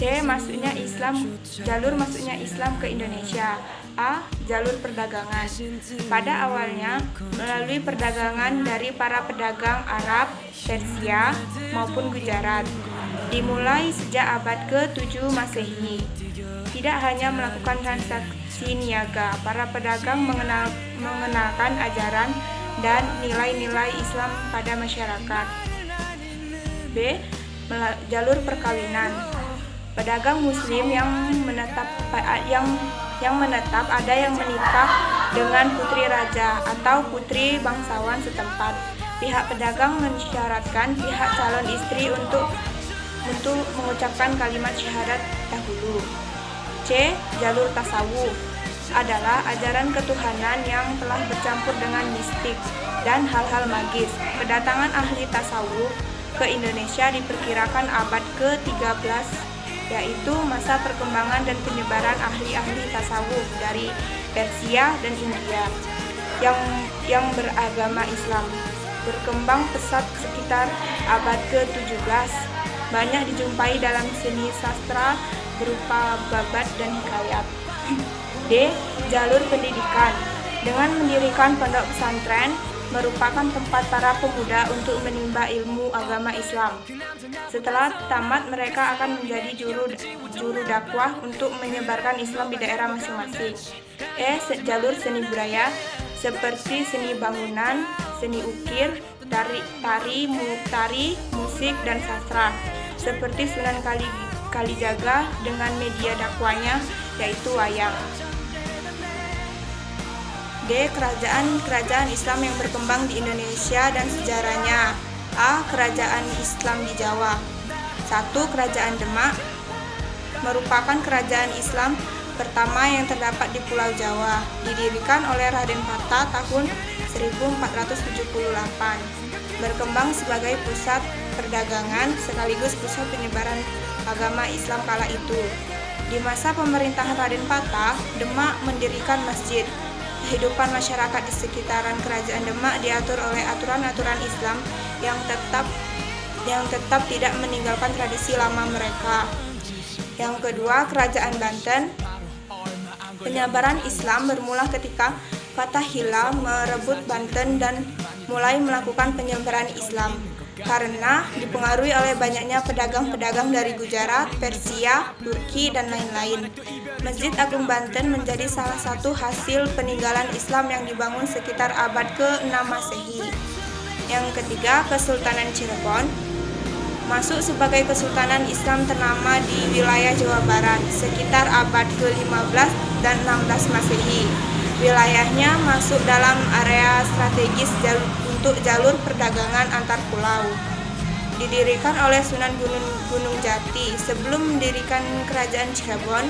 C. Jalur masuknya Islam ke Indonesia. A. Jalur perdagangan. Pada awalnya melalui perdagangan dari para pedagang Arab, Persia maupun Gujarat. Dimulai sejak abad ke-7 Masehi. Tidak hanya melakukan transaksi niaga, para pedagang mengenalkan ajaran dan nilai-nilai Islam pada masyarakat. B. Jalur perkawinan. Pedagang muslim yang menetap ada yang menikah dengan putri raja atau putri bangsawan setempat. Pihak pedagang mensyaratkan pihak calon istri untuk mengucapkan kalimat syahadat dahulu. C. Jalur tasawuf adalah ajaran ketuhanan yang telah bercampur dengan mistik dan hal-hal magis. Kedatangan ahli tasawuf ke Indonesia diperkirakan abad ke-13, yaitu masa perkembangan dan penyebaran ahli-ahli tasawuf dari Persia dan India yang beragama Islam. Berkembang pesat sekitar abad ke-17, banyak dijumpai dalam seni sastra berupa babat dan hikayat. D. Jalur pendidikan. Dengan mendirikan pondok pesantren merupakan tempat para pemuda untuk menimba ilmu agama Islam. Setelah tamat, mereka akan menjadi juru dakwah untuk menyebarkan Islam di daerah masing-masing. E. Jalur seni budaya seperti seni bangunan, seni ukir, tari, musik, dan sastra, seperti Sunan Kalijaga dengan media dakwahnya yaitu wayang. D. Kerajaan Islam yang berkembang di Indonesia dan sejarahnya. A. Kerajaan Islam di Jawa. 1. Kerajaan Demak merupakan kerajaan Islam pertama yang terdapat di Pulau Jawa, didirikan oleh Raden Patta tahun 1478. Berkembang sebagai pusat perdagangan sekaligus pusat penyebaran agama Islam kala itu. Di masa pemerintahan Raden Patta, Demak mendirikan masjid. Kehidupan masyarakat di sekitaran kerajaan Demak diatur oleh aturan-aturan Islam yang tetap tidak meninggalkan tradisi lama mereka. Yang kedua, kerajaan Banten. Penyebaran Islam bermula ketika Fatah Hilal merebut Banten dan mulai melakukan penyebaran Islam karena dipengaruhi oleh banyaknya pedagang-pedagang dari Gujarat, Persia, Turki, dan lain-lain. Masjid Agung Banten menjadi salah satu hasil peninggalan Islam yang dibangun sekitar abad ke-6 Masehi. Yang ketiga, Kesultanan Cirebon masuk sebagai kesultanan Islam ternama di wilayah Jawa Barat sekitar abad ke-15 dan 16 Masehi. Wilayahnya masuk dalam area strategis untuk jalur perdagangan antar pulau. Didirikan oleh Sunan Gunung Jati. Sebelum mendirikan kerajaan Cirebon,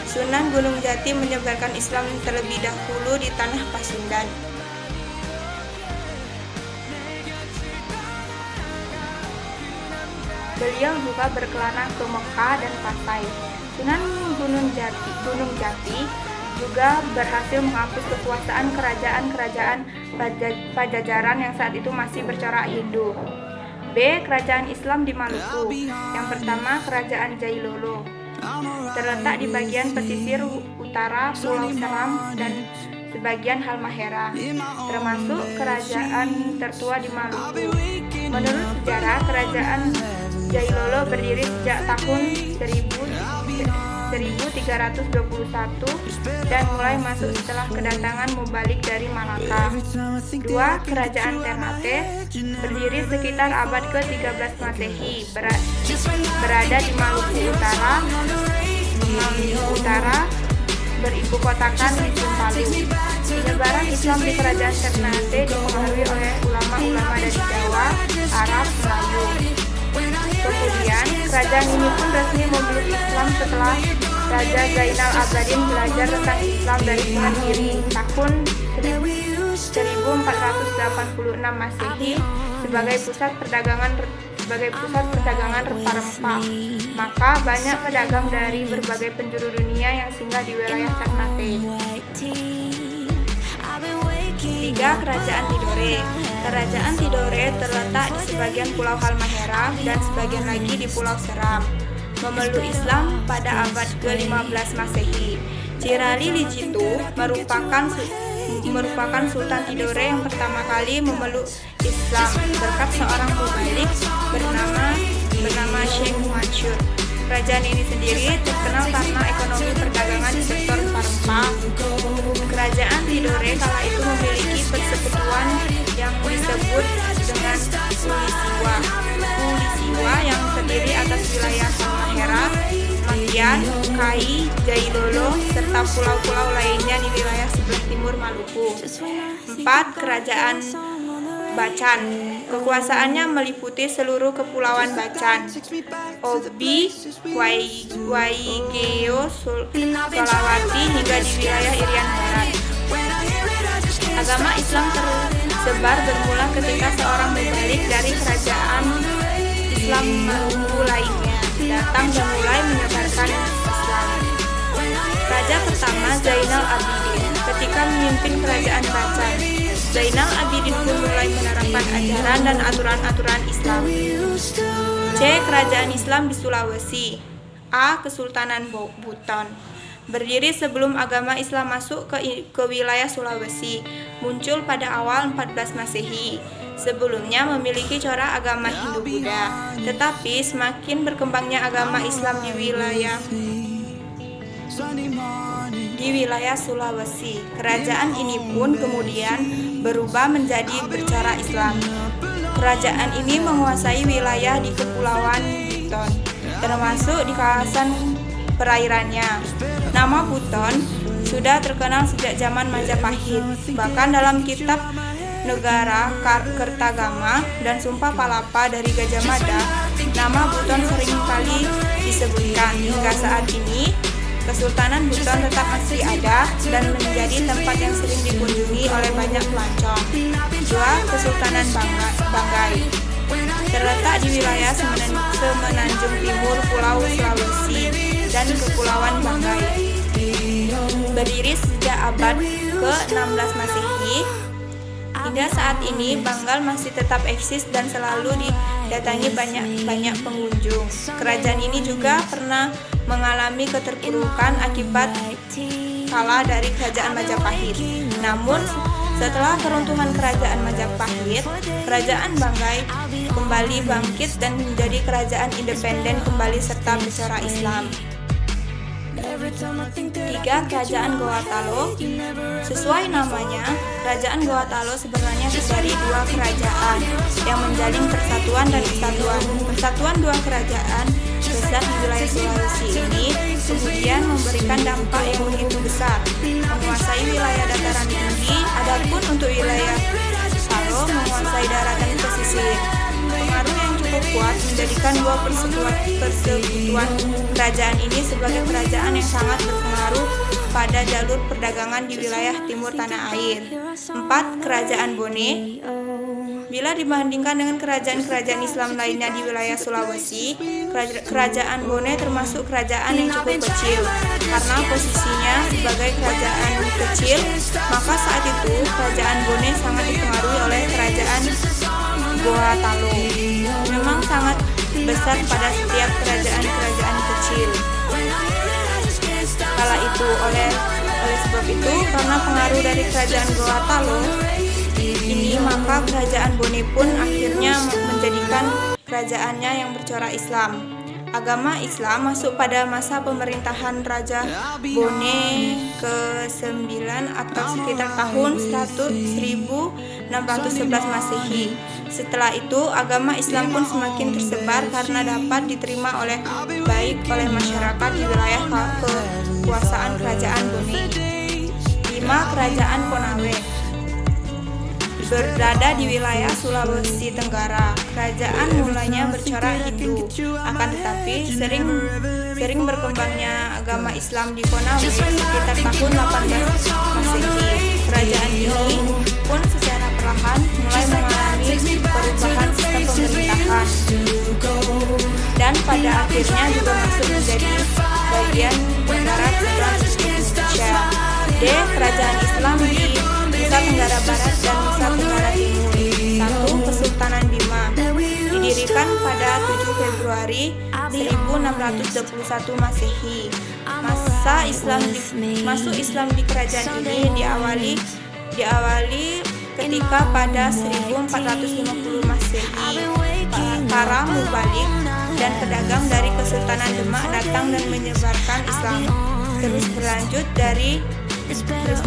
Sunan Gunung Jati menyebarkan Islam terlebih dahulu di tanah Pasundan. Beliau juga berkelana ke Mekah dan Pasai. Sunan Gunung Jati juga berhasil menghapus kekuasaan kerajaan-kerajaan Pajajaran yang saat itu masih bercorak Hindu. B. Kerajaan Islam di Maluku. Yang pertama, Kerajaan Jailolo. Terletak di bagian pesisir utara Pulau Seram dan sebagian Halmahera, termasuk kerajaan tertua di Maluku. Menurut sejarah, Kerajaan Jailolo berdiri sejak tahun 1321 dan mulai masuk setelah kedatangan Mubalik dari Malaka. 2. Kerajaan Ternate berdiri sekitar abad ke-13 Masehi, berada di Maluku Utara, beribu kotakan di Tumpalu. Penyebaran Islam di Kerajaan Ternate dipengaruhi oleh ulama-ulama dari Jawa, Arab, Melayu. Kemudian, kerajaan ini pun resmi memeluk Islam setelah Raja Zainal Abidin belajar tentang Islam dari Sunan Giri tahun 1486 Masehi sebagai pusat perdagangan rempah-rempah. Maka banyak pedagang dari berbagai penjuru dunia yang singgah di wilayah Ternate. 3. Kerajaan Tidore. Kerajaan Tidore terletak di sebagian Pulau Halmahera dan sebagian lagi di Pulau Seram. memeluk Islam pada abad ke-15 Masehi. Cirali Lijitu merupakan Sultan Tidore yang pertama kali memeluk Islam berkat seorang mubalik bernama Sheikh Mansur. Kerajaan ini sendiri terkenal karena ekonomi perdagangan di sektor rempah-rempah. Kerajaan Tidore kala itu memiliki persekutuan yang disebut dengan Pulisiwa yang terdiri atas wilayah Halmahera, Makian, Kai, Jailolo, serta pulau-pulau lainnya di wilayah sebelah timur Maluku. 4. Kerajaan Bacan. Kekuasaannya meliputi seluruh kepulauan Bacan, Obi, Waigeo, Sulawati hingga di wilayah Irian Barat. Agama Islam tersebar bermula ketika seorang mubalik dari kerajaan Islam Maluku lainnya datang dan mulai menyebarkan Islam. Raja pertama Zainal Abidin ketika memimpin kerajaan Bacan. Zainal Abidin pun mulai menerapkan ajaran dan aturan-aturan Islam. C. Kerajaan Islam di Sulawesi. A. Kesultanan Buton. Berdiri sebelum agama Islam masuk ke wilayah Sulawesi, muncul pada awal 14 Masehi. Sebelumnya memiliki corak agama Hindu-Buddha, tetapi semakin berkembangnya agama Islam di wilayah Sulawesi. Kerajaan ini pun kemudian berubah menjadi bercorak Islam. Kerajaan ini menguasai wilayah di Kepulauan Buton, termasuk di kawasan perairannya. Nama Buton sudah terkenal sejak zaman Majapahit. Bahkan dalam kitab Negara Kertagama dan Sumpah Palapa dari Gajah Mada, nama Buton sering kali disebutkan. Hingga saat ini, Kesultanan Buton tetap masih ada dan menjadi tempat yang sering dikunjungi oleh banyak pelancong. 2. Kesultanan Banggai. Terletak di wilayah semenanjung timur Pulau Sulawesi dan Kepulauan Banggai. Berdiri sejak abad ke-16 Masehi, hingga saat ini Banggal masih tetap eksis dan selalu didatangi banyak pengunjung. Kerajaan ini juga pernah mengalami keterpurukan akibat kalah dari kerajaan Majapahit. Namun setelah keruntuhan kerajaan Majapahit, kerajaan Banggai kembali bangkit dan menjadi kerajaan independen kembali serta bercorak Islam. 3. Kerajaan Gorontalo. Sesuai namanya, kerajaan Gorontalo sebenarnya terdiri dua kerajaan yang menjalin persatuan dan kesatuan. Persatuan dua kerajaan besar di wilayah Sulawesi ini kemudian memberikan dampak yang begitu besar, menguasai wilayah dataran tinggi, adapun untuk wilayah Salo menguasai daratan pesisir. Pengaruh yang cukup kuat menjadikan dua persekutuan kerajaan ini sebagai kerajaan yang sangat berpengaruh pada jalur perdagangan di wilayah timur tanah air. 4. Kerajaan Bone. Bila dibandingkan dengan kerajaan-kerajaan Islam lainnya di wilayah Sulawesi, kerajaan Bone termasuk kerajaan yang cukup kecil. Karena posisinya sebagai kerajaan kecil, maka saat itu kerajaan Bone sangat dipengaruhi oleh kerajaan Gorontalo. Memang sangat besar pada setiap kerajaan-kerajaan kecil. Kala itu oleh sebab itu, karena pengaruh dari kerajaan Gorontalo ini, maka kerajaan Bone pun akhirnya menjadikan kerajaannya yang bercorak Islam. Agama Islam masuk pada masa pemerintahan Raja Bone ke-9 atau sekitar tahun 1611 Masehi. Setelah itu, agama Islam pun semakin tersebar karena dapat diterima baik oleh masyarakat di wilayah kekuasaan kerajaan Bone. 5. Kerajaan Konawe. Berada di wilayah Sulawesi Tenggara, kerajaan mulanya bercorak Hindu, akan tetapi sering berkembangnya agama Islam di Konawe sekitar tahun 18 Masehi. Kerajaan ini pun secara perlahan mulai mengalami perubahan sistem pemerintahan dan pada akhirnya juga masuk menjadi bagian negara Kesatuan Indonesia. D. Kerajaan Islam di Nusa Tenggara Barat dan Nusa Tenggara Timur. 1. Kesultanan Bima. Didirikan pada 7 Februari Februari 1621 Masehi. Masa masuk Islam di kerajaan ini diawali ketika pada 1450 Masehi para mubalik dan pedagang dari Kesultanan Demak datang dan menyebarkan Islam. Terus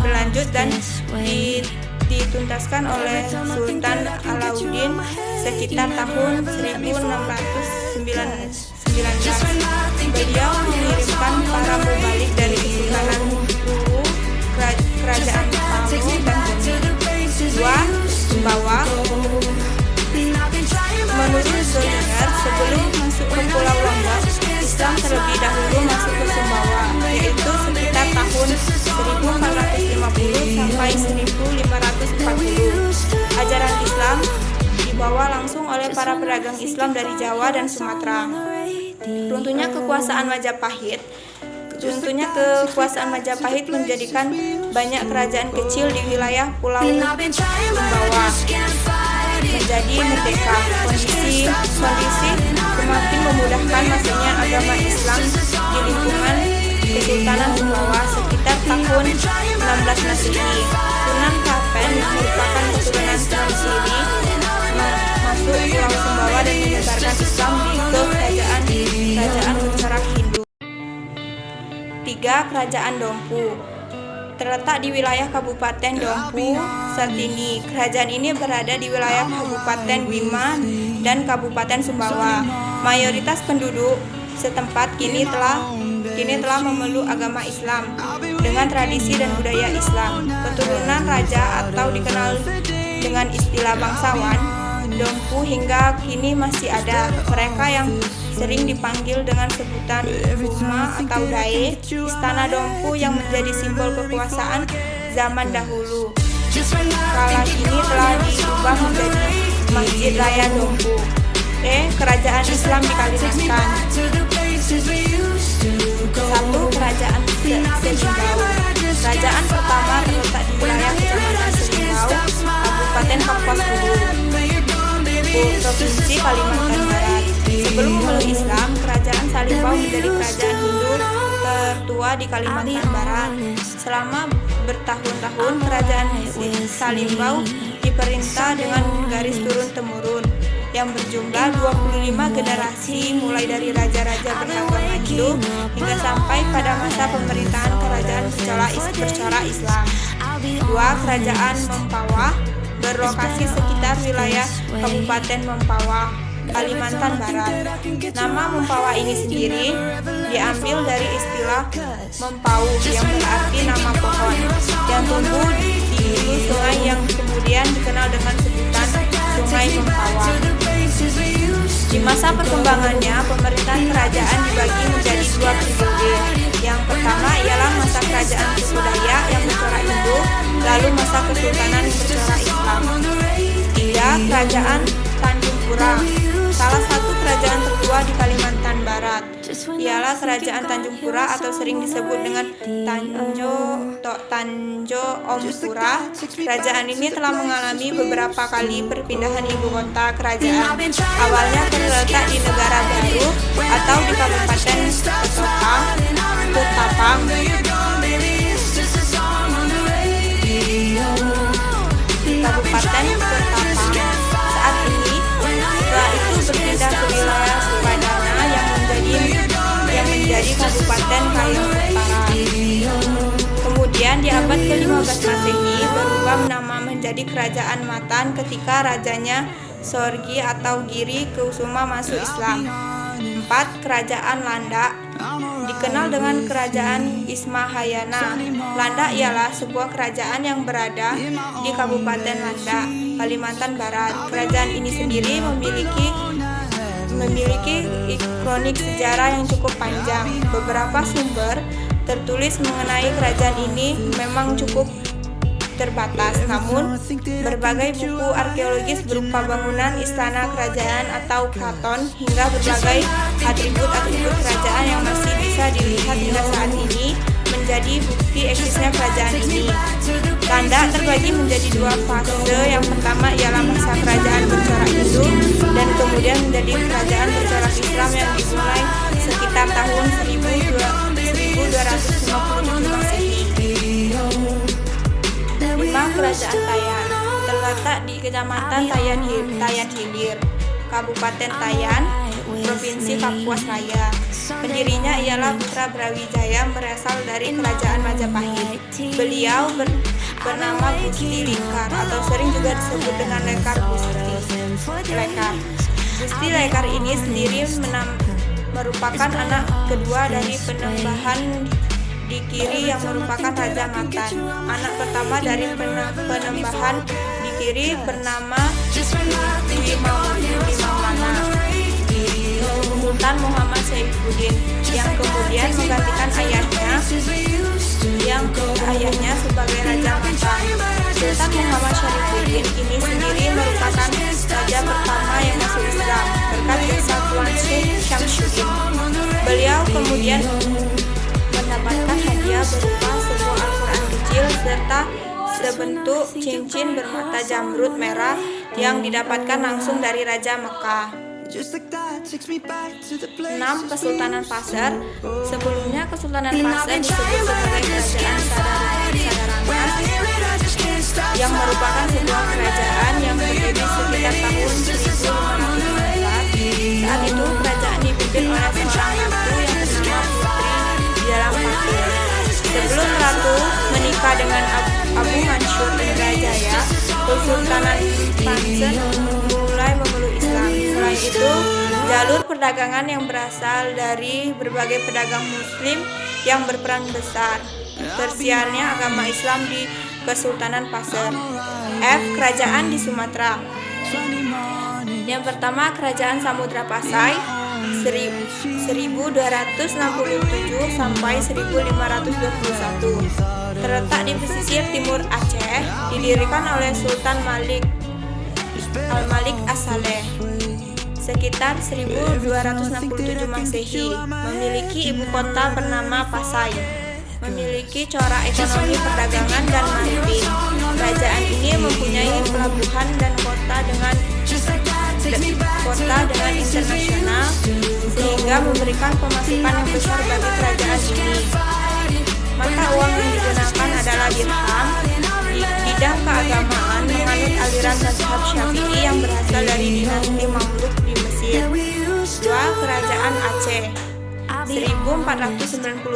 berlanjut dan dituntaskan oleh Sultan Alauddin sekitar tahun 1619. Beliau mengirimkan para mubalik dari Kesultanan Hulu, Kerajaan Palu dan Sumbawa. Menurut Zollinger, sebelum masuk ke Pulau Lombok, Islam terlebih dahulu masuk ke Sumbawa, yaitu sekitar tahun 1450 sampai 1540. Ajaran Islam dibawa langsung oleh para pedagang Islam dari Jawa dan Sumatera. Runtuhnya kekuasaan Majapahit menjadikan banyak kerajaan kecil di wilayah Pulau Sumbawa menjadi merdeka. Kondisi semakin memudahkan masuknya agama Islam di lingkungan Kesultanan Sumbawa sekitar tahun 16 Masehi. Sunan Kapen yang merupakan keturunan Sunan Siri masuk Pulau Sumbawa dan menyebarkan Islam ke kerajaan bercorak Hindu. 3. Kerajaan Dompu. Terletak di wilayah Kabupaten Dompu Sartini. Kerajaan ini berada di wilayah Kabupaten Bima dan Kabupaten Sumbawa. Mayoritas penduduk setempat kini telah memeluk agama Islam dengan tradisi dan budaya Islam. Keturunan raja atau dikenal dengan istilah bangsawan Dompu hingga kini masih ada. Mereka yang sering dipanggil dengan sebutan Huma atau Dae, Istana Dompu yang menjadi simbol kekuasaan zaman dahulu. Kala kini telah diubah menjadi Masjid Raya Dompu. Kerajaan Islam di Kalimantan. 1. Kerajaan Selimbau. Kerajaan pertama terletak di wilayah Kecamatan Selimbau, Kabupaten Kapuas Hulu, Provinsi Kalimantan Barat. Sebelum memeluk Islam, Kerajaan Salimbau menjadi kerajaan Hindu tertua di Kalimantan Barat. Selama bertahun-tahun, Kerajaan Salimbau diperintah dengan garis turun-temurun yang berjumlah 25 generasi mulai dari raja-raja beragama Hindu hingga sampai pada masa pemerintahan Kerajaan bercorak Islam. 2. Kerajaan Mempawah berlokasi sekitar wilayah Kabupaten Mempawah, Kalimantan Barat. Nama Mempawah ini sendiri diambil dari istilah mempauh yang berarti nama pohon yang tumbuh di hulu sungai yang kemudian dikenal dengan sebutan Sungai Mempawah. Di masa perkembangannya, pemerintahan kerajaan dibagi menjadi 2 periode. Yang pertama ialah masa kerajaan suku Dayak yang bercorak Hindu, lalu masa kesultanan yang bercorak Islam. 3. Kerajaan Tanjung Pura. Salah satu kerajaan tertua di Kalimantan Barat ialah Kerajaan Tanjung Pura atau sering disebut dengan Tanjo Om Pura. Kerajaan ini telah mengalami beberapa kali perpindahan ibu kota kerajaan. Awalnya terletak di Negara Baru atau di Kabupaten Ketapang. Saat ini, setelah itu berpindah ke wilayah Supadana yang menjadi Kabupaten Kayong Utara. Kemudian di abad ke-15 Masehi berubah nama menjadi Kerajaan Matan ketika rajanya Sorgi atau Giri Kusuma masuk Islam. 4. Kerajaan Landak. Dikenal dengan Kerajaan Ismahayana. Landak ialah sebuah kerajaan yang berada di Kabupaten Landak, Kalimantan Barat. Kerajaan ini sendiri memiliki kronik sejarah yang cukup panjang. Beberapa sumber tertulis mengenai kerajaan ini memang cukup terbatas, namun berbagai buku arkeologis berupa bangunan istana kerajaan atau kraton hingga berbagai atribut-atribut kerajaan yang masih bisa dilihat hingga saat ini menjadi bukti eksisnya kerajaan ini. Landak terbagi menjadi 2 fase. Yang pertama ialah masa kerajaan bercorak Hindu dan kemudian menjadi kerajaan bercorak Islam Kecamatan Tayan Hilir, Kabupaten Tayan, Provinsi Kapuas Raya. Pendirinya ialah Putra Brawijaya berasal dari Kerajaan Majapahit. Beliau bernama Gusti Lekar atau sering juga disebut dengan Lekar Gusti Lekar. Gusti Lekar ini sendiri merupakan anak kedua dari Penembahan di Kiri yang merupakan Raja Matan. Anak pertama dari Penembahan di Kiri bernama Wimana Sultan Muhammad Saifuddin yang kemudian menggantikan ayahnya sebagai Raja Matan. Sultan Muhammad Saifuddin ini sendiri merupakan raja pertama yang masuk Islam berkat kesatuan Syekh Syamsuddin. Beliau kemudian mendapatkan hadiah berupa sebuah Al-Quran kecil serta sebentuk cincin bermata jamrud merah yang didapatkan langsung dari Raja Mekah. 6. Kesultanan Pasar. Sebelumnya Kesultanan Pasar disebut sebagai Kerajaan Sadaranas yang merupakan sebuah kerajaan yang berdiri sekitar tahun 1515. Saat itu kerajaan dipimpin oleh seorang ratu yang bernama Putri Dalam Pasir. Sebelum ratu menikah dengan Abu Mansur Indrajaya, Kesultanan Pasar mulai memeluk Islam. Selain itu, jalur perdagangan yang berasal dari berbagai pedagang muslim yang berperan besar tersiarnya agama Islam di Kesultanan Pasar. F. Kerajaan di Sumatera. Yang pertama, Kerajaan Samudra Pasai 1267 sampai 1521. Terletak di pesisir timur Aceh, didirikan oleh Sultan Al-Malik As-Saleh sekitar 1267 Masehi. Memiliki ibu kota bernama Pasai. Memiliki corak ekonomi perdagangan dan maritim. Kerajaan ini mempunyai pelabuhan dan kota dengan internasional sehingga memberikan pemasukan yang besar bagi kerajaan ini. Mata uang yang digunakan adalah dirham. Di bidang keagamaan menganut aliran mazhab Syafi'i yang berasal dari dinasti Mamluk di Mesir. 2. Kerajaan Aceh 1496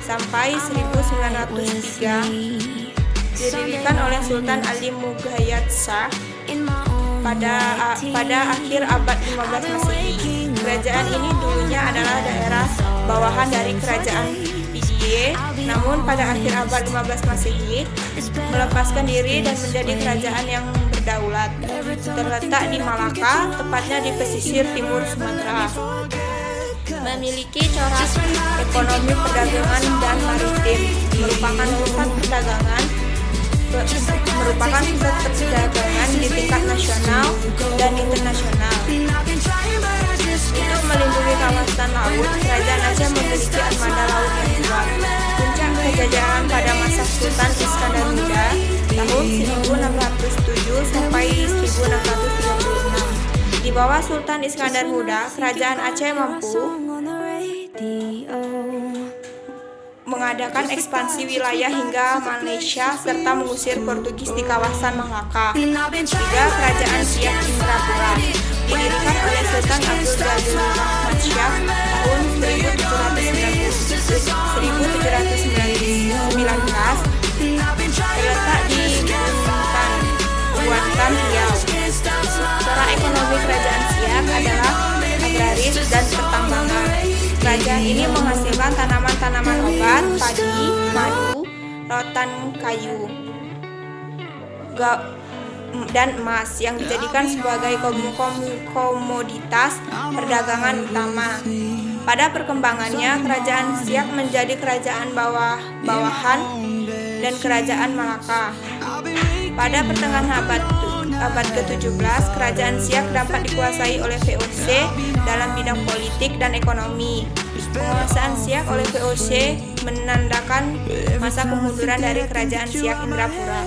sampai 1903 didirikan oleh Sultan Ali Mughayat Shah pada akhir abad 15 Masehi. Kerajaan ini dulunya adalah daerah bawahan dari Kerajaan Didiye, namun pada akhir abad 15 Masehi melepaskan diri dan menjadi kerajaan yang berdaulat. Terletak di Malaka, tepatnya di pesisir timur Sumatera. Memiliki corak ekonomi perdagangan dan maritim, merupakan pusat perdagangan di tingkat nasional dan internasional. Untuk melindungi kawasan laut, Kerajaan Aceh memiliki armada laut yang kuat. Puncak kejajahan pada masa Sultan Iskandar Muda tahun 1607 sampai 1636. Di bawah Sultan Iskandar Muda, Kerajaan Aceh mampu mengadakan ekspansi wilayah hingga Malaysia serta mengusir Portugis di kawasan Malaka. 3. Kerajaan Siak Indrapura didirikan oleh Sultan Abdul Ghani Rahmat Shah tahun 1719. Terletak di Buatan Riau. Corak ekonomi Kerajaan Siak adalah agraris dan pertambangan. Kerajaan ini menghasilkan tanaman-tanaman obat, padi, madu, rotan kayu, dan emas yang dijadikan sebagai komoditas perdagangan utama. Pada perkembangannya, Kerajaan Siak menjadi kerajaan bawahan dan Kerajaan Malaka. Pada pertengahan abad ke-17, Kerajaan Siak dapat dikuasai oleh VOC dalam bidang politik dan ekonomi. Penguasaan Siak oleh VOC menandakan masa kemunduran dari Kerajaan Siak Indrapura.